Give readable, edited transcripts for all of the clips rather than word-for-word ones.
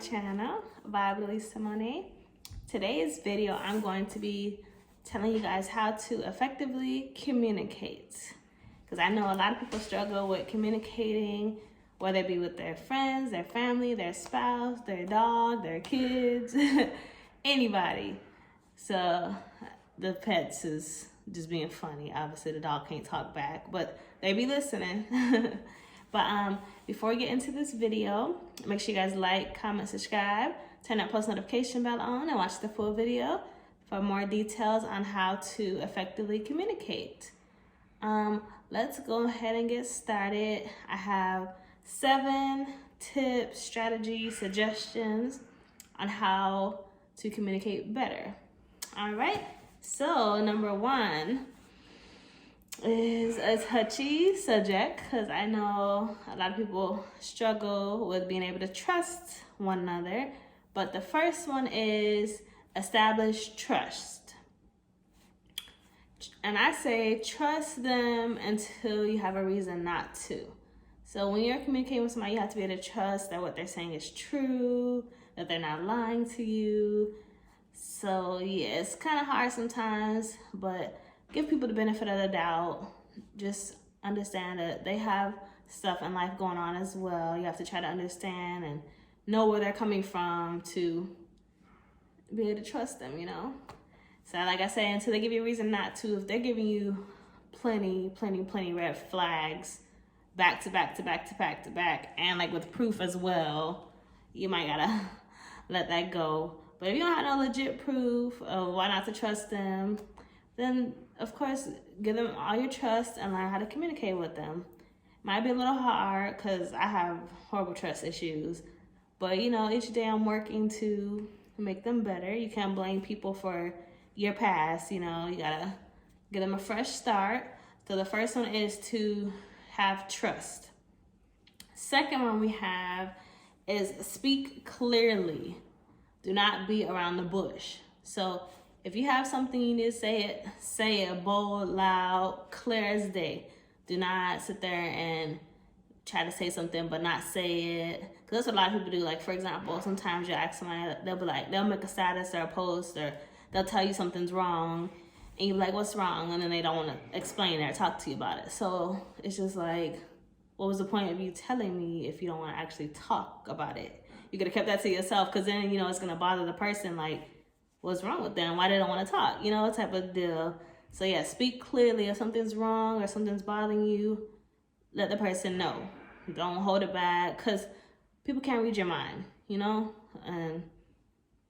channel, vibewithalyssamone. Today's video, I'm going to be telling you guys how to effectively communicate. Because I know a lot of people struggle with communicating, whether it be with their friends, their family, their spouse, their dog, their kids, anybody. So the pets is just being funny. Obviously the dog can't talk back, but they be listening. But before we get into this video, make sure you guys like, comment, subscribe, turn that post notification bell on, and watch the full video for more details on how to effectively communicate. Let's go ahead and get started. I have 7 tips, strategies, suggestions on how to communicate better. All right, so number 1 is a touchy subject, because I know a lot of people struggle with being able to trust one another. But the first one is establish trust. And I say trust them until you have a reason not to. So when you're communicating with somebody, you have to be able to trust that what they're saying is true, that they're not lying to you. So yeah, it's kind of hard sometimes, but give people the benefit of the doubt. Just understand that they have stuff in life going on as well. You have to try to understand and know where they're coming from to be able to trust them, you know? So like I say, until they give you a reason not to, if they're giving you plenty red flags back to back, and like with proof as well, you might gotta let that go. But if you don't have no legit proof of why not to trust them, then of course, give them all your trust and learn how to communicate with them. Might be a little hard because I have horrible trust issues, but you know, each day I'm working to make them better. You can't blame people for your past, you know, you gotta give them a fresh start. So the first one is to have trust. Second one we have is speak clearly. Do not beat around the bush. So if you have something you need to say it bold, loud, clear as day. Do not sit there and try to say something but not say it. Because that's what a lot of people do. Like, for example, sometimes you ask somebody, they'll be like, they'll make a status or a post, or they'll tell you something's wrong. And you're like, what's wrong? And then they don't want to explain it or talk to you about it. So it's just like, what was the point of you telling me if you don't want to actually talk about it? You could have kept that to yourself, because then, you know, it's going to bother the person. Like, what's wrong with them? Why they don't want to talk? You know, type of deal. So yeah, speak clearly. If something's wrong or something's bothering you, let the person know. Don't hold it back, because people can't read your mind, you know? And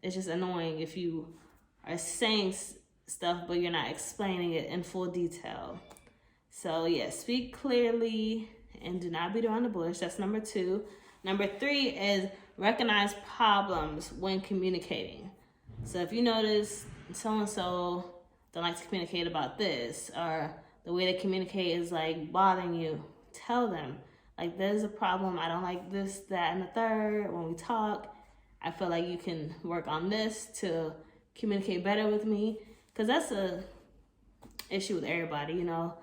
it's just annoying if you are saying stuff but you're not explaining it in full detail. So yeah, speak clearly and do not beat around the bush. That's number 2. Number 3 is recognize problems when communicating. So if you notice so-and-so don't like to communicate about this, or the way they communicate is like bothering you, tell them, like, there's a problem. I don't like this, that, and the third. When we talk, I feel like you can work on this to communicate better with me. Because that's a issue with everybody, you know.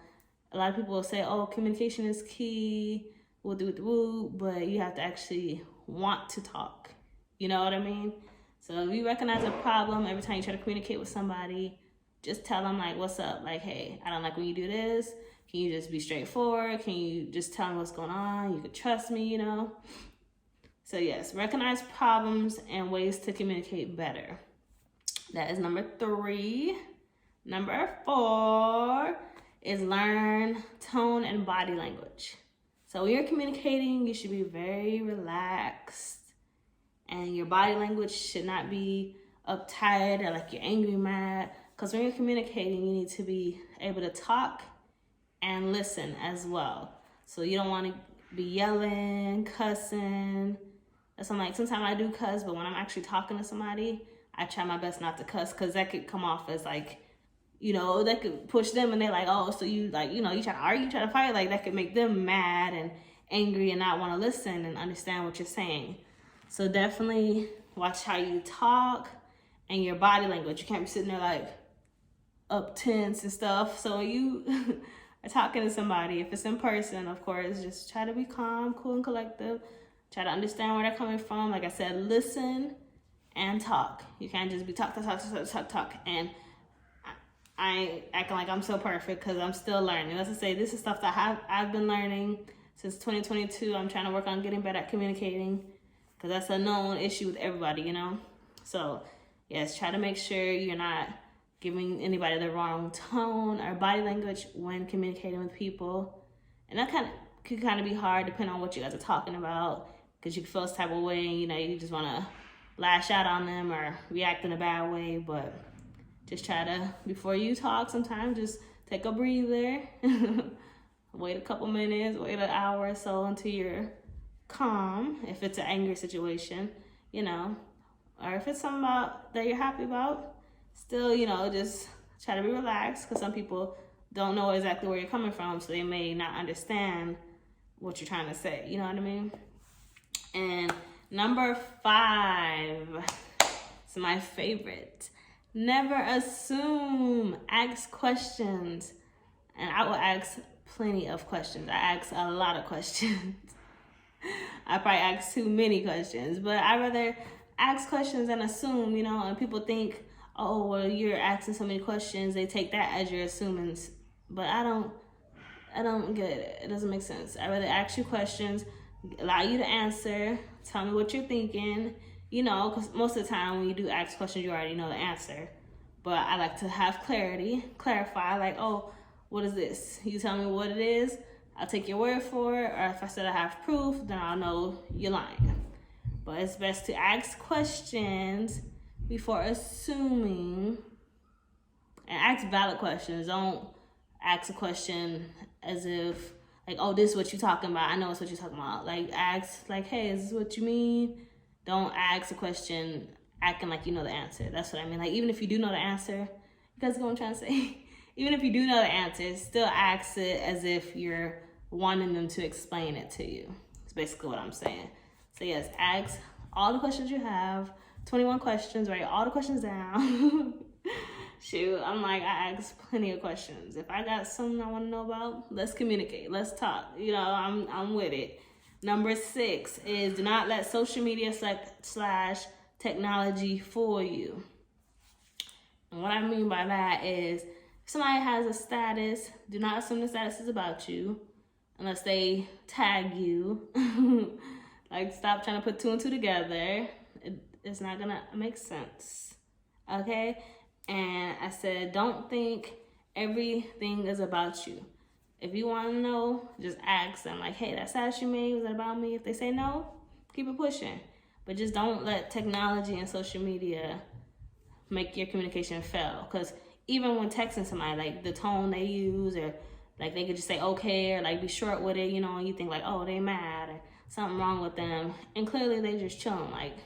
A lot of people will say, oh, communication is key, but you have to actually want to talk. You know what I mean? So if you recognize a problem every time you try to communicate with somebody, just tell them, like, what's up? Like, hey, I don't like when you do this. Can you just be straightforward? Can you just tell me what's going on? You can trust me, you know? So yes, recognize problems and ways to communicate better. That is number 3. Number 4 is learn tone and body language. So when you're communicating, you should be very relaxed. And your body language should not be uptight or like you're angry, mad. Because when you're communicating, you need to be able to talk and listen as well. So you don't want to be yelling, cussing. That's like, sometimes I do cuss, but when I'm actually talking to somebody, I try my best not to cuss, because that could come off as like, you know, that could push them and they're like, oh, so you like, you know, you try to argue, try to fight, like that could make them mad and angry and not want to listen and understand what you're saying. So definitely watch how you talk and your body language. You can't be sitting there like up tense and stuff. So when you are talking to somebody, if it's in person, of course, just try to be calm, cool, and collective. Try to understand where they're coming from. Like I said, listen and talk. You can't just be talk. And I ain't acting like I'm so perfect because I'm still learning. Let's just say this is stuff that I've been learning since 2022. I'm trying to work on getting better at communicating because that's a known issue with everybody, you know? So yes, try to make sure you're not giving anybody the wrong tone or body language when communicating with people. And that could kind of be hard depending on what you guys are talking about, because you can feel this type of way and, you know, you just want to lash out on them or react in a bad way. But just try to, before you talk, sometimes just take a breather, wait a couple minutes, wait an hour or so until you're calm, if it's an angry situation, you know, or if it's something that you're happy about, still, you know, just try to be relaxed, because some people don't know exactly where you're coming from, so they may not understand what you're trying to say, you know what I mean? And number 5, it's my favorite. Never assume. Ask questions. And I will ask plenty of questions. I ask a lot of questions. I probably ask too many questions, but I rather ask questions than assume, you know, and people think, oh, well, you're asking so many questions, they take that as your assuming, but I don't get it. It doesn't make sense. I rather ask you questions, allow you to answer, tell me what you're thinking, you know, because most of the time when you do ask questions, you already know the answer. But I like to have clarify, like, oh, what is this? You tell me what it is, I'll take your word for it, or if I said I have proof, then I'll know you're lying. But it's best to ask questions before assuming, and ask valid questions. Don't ask a question as if, like, oh, this is what you're talking about. I know it's what you're talking about. Like, ask, like, hey, is this what you mean? Don't ask a question acting like you know the answer. That's what I mean. Like, even if you do know the answer, you guys know what I'm trying to say? Even if you do know the answer, still ask it as if you're wanting them to explain it to you. That's basically what I'm saying. So yes, ask all the questions you have. 21 questions, write all the questions down. Shoot, I'm like, I ask plenty of questions. If I got something I want to know about, let's communicate, let's talk. You know, I'm with it. Number 6 is do not let social media / technology fool you. And what I mean by that is, if somebody has a status, do not assume the status is about you unless they tag you. Like, stop trying to put 2 and 2 together. It's not gonna make sense, okay? And I said, don't think everything is about you. If you want to know, just ask them, like, hey, that status you made, was that about me? If they say no, keep it pushing. But just don't let technology and social media make your communication fail. Because even when texting somebody, like, the tone they use, or like they could just say okay, or like be short with it, you know, and you think like, oh, they mad or something wrong with them, and clearly they just chilling. Like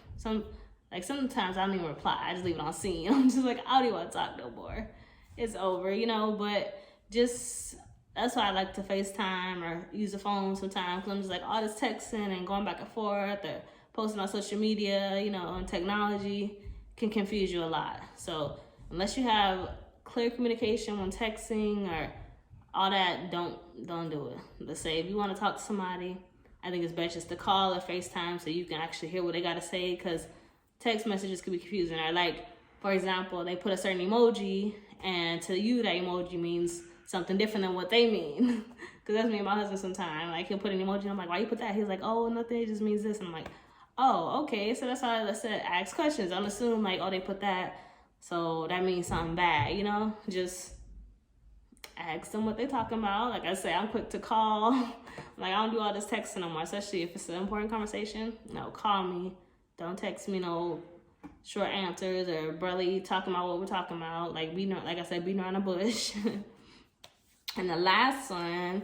sometimes I don't even reply. I just leave it on scene. I'm just like, I don't even want to talk no more. It's over, you know. But just, that's why I like to FaceTime or use the phone sometimes. Cause I'm just like, all this texting and going back and forth or posting on social media, you know, and technology can confuse you a lot. So unless you have clear communication when texting or all that, don't do it. Let's say if you want to talk to somebody, I think it's best just to call or FaceTime so you can actually hear what they got to say, because text messages can be confusing. Or like, for example, they put a certain emoji, and to you that emoji means something different than what they mean. Because that's me and my husband sometimes. Like, he'll put an emoji and I'm like, why you put that? He's like, oh, nothing, it just means this. And I'm like, oh, okay. So that's why I said ask questions. Don't assume like, oh, they put that, so that means something bad, you know? Just ask them what they're talking about. Like I say, I'm quick to call. Like, I don't do all this texting no more, especially if it's an important conversation. No, call me. Don't text me no short answers or barely talking about what we're talking about. Like I said, beating around the bush. And the last one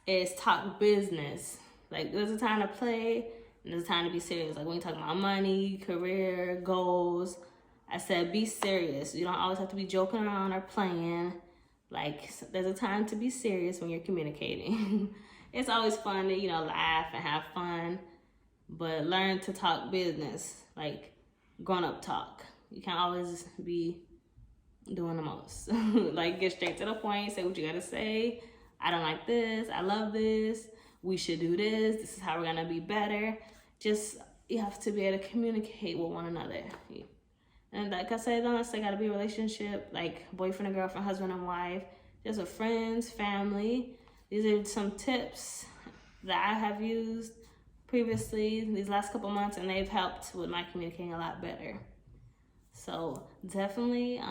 is talk business. Like, there's a time to play and there's a time to be serious. Like, when you're talking about money, career, goals, I said be serious. You don't always have to be joking around or playing. Like, there's a time to be serious when you're communicating. It's always fun to, you know, laugh and have fun, but learn to talk business, like grown-up talk. You can't always be doing the most. Like, get straight to the point, say what you gotta say. I don't like this, I love this, we should do this is how we're gonna be better. just, you have to be able to communicate with one another. And like I said, it don't necessarily got to be a relationship, like boyfriend and girlfriend, husband and wife, just with friends, family. These are some tips that I have used previously these last couple months, and they've helped with my communicating a lot better. So definitely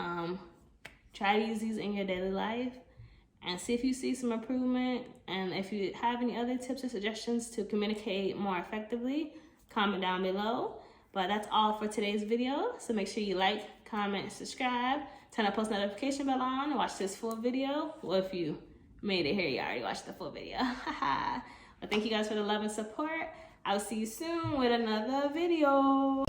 try to use these in your daily life and see if you see some improvement. And if you have any other tips or suggestions to communicate more effectively, comment down below. But that's all for today's video. So make sure you like, comment, subscribe, turn the post notification bell on, and watch this full video. Well, if you made it here, you already watched the full video. But thank you guys for the love and support. I'll see you soon with another video.